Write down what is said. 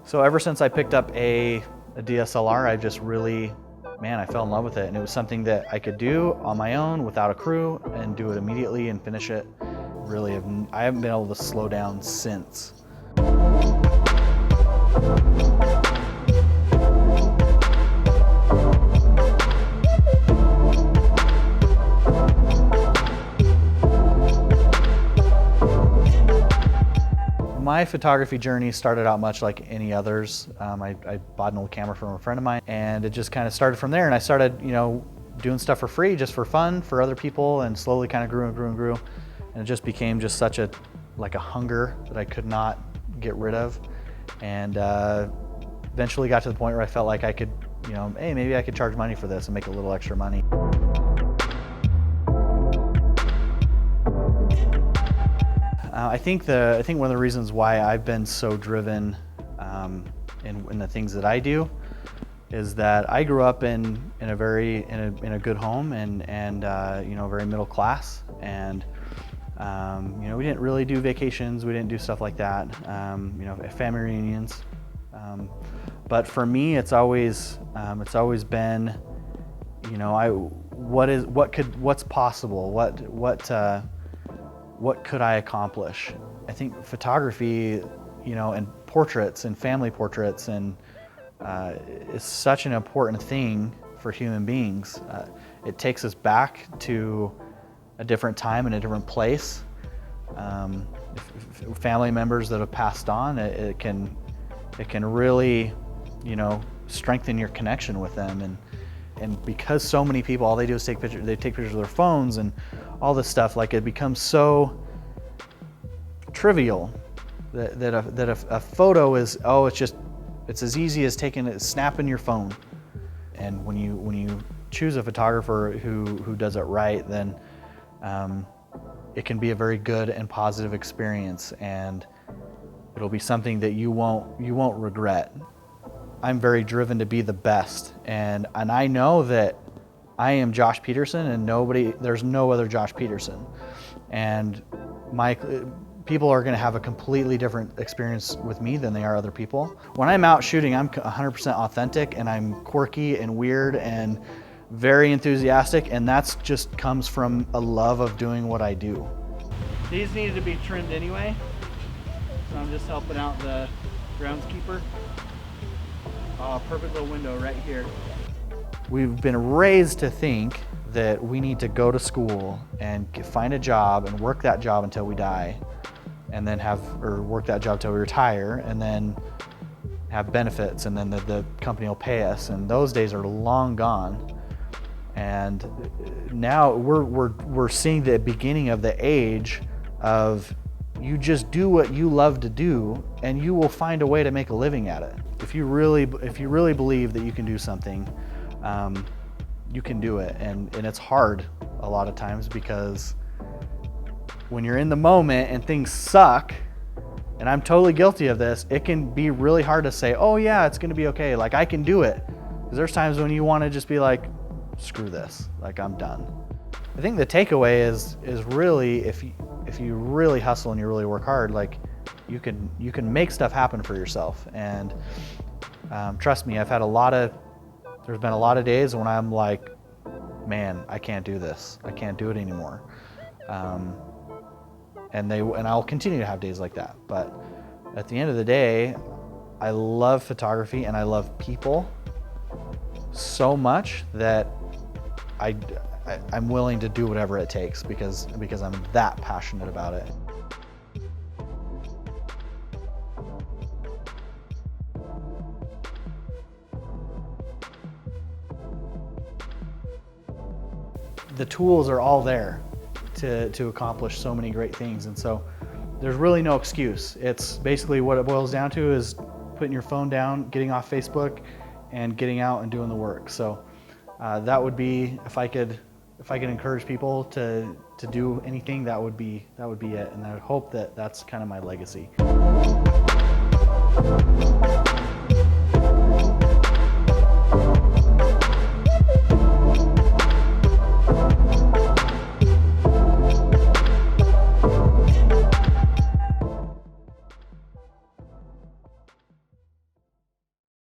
So ever since I picked up a DSLR, I just really, I fell in love with it. And it was something that I could do on my own without a crew and do it immediately and finish it. Really, I haven't been able to slow down since. My photography journey started out much like any others. I bought an old camera from a friend of mine, and it just kind of started from there. And I started, doing stuff for free, just for fun, for other people, and slowly kind of grew and grew and grew. And it just became just such a hunger that I could not get rid of. And eventually got to the point where I felt like I could, hey, maybe I could charge money for this and make a little extra money. I think one of the reasons why I've been so driven in the things that I do is that I grew up in a good home and very middle class, and we didn't really do vacations, we didn't do stuff like that, family reunions. But for me, it's always been, what's possible, what could I accomplish? I think photography, and portraits and family portraits is such an important thing for human beings. It takes us back to a different time and a different place. Family members that have passed on, it can really, strengthen your connection with them. And because so many people, all they do is take pictures, they take pictures of their phones and all this stuff, it becomes so trivial that a photo is, it's as easy as snapping your phone. And when you choose a photographer who does it right, then it can be a very good and positive experience, and it'll be something that you won't regret. I'm very driven to be the best, and I know that I am Josh Petersen, and there's no other Josh Petersen. And people are gonna have a completely different experience with me than they are other people. When I'm out shooting, I'm 100% authentic, and I'm quirky and weird and very enthusiastic, and that's just comes from a love of doing what I do. These needed to be trimmed anyway, so I'm just helping out the groundskeeper. Perfect little window right here. We've been raised to think that we need to go to school and find a job and work that job until we die, and then work that job till we retire, and then have benefits, and then the company will pay us. And those days are long gone. And now we're seeing the beginning of the age of, you just do what you love to do, and you will find a way to make a living at it. If you really believe that you can do something, you can do it. And it's hard a lot of times, because when you're in the moment and things suck, and I'm totally guilty of this, it can be really hard to say, oh yeah, it's gonna be okay, I can do it. Because there's times when you want to just be like, screw this, I'm done. I think the takeaway is really, if you really hustle and you really work hard, you can make stuff happen for yourself. And trust me, there's been a lot of days when I'm like, man, I can't do this, I can't do it anymore. And I'll continue to have days like that. But at the end of the day, I love photography and I love people so much that I'm willing to do whatever it takes, because I'm that passionate about it. The tools are all there to accomplish so many great things, and so there's really no excuse. It's basically, what it boils down to is putting your phone down, getting off Facebook, and getting out and doing the work. So that would be, if I could encourage people to do anything, that would be it. And I would hope that that's kind of my legacy.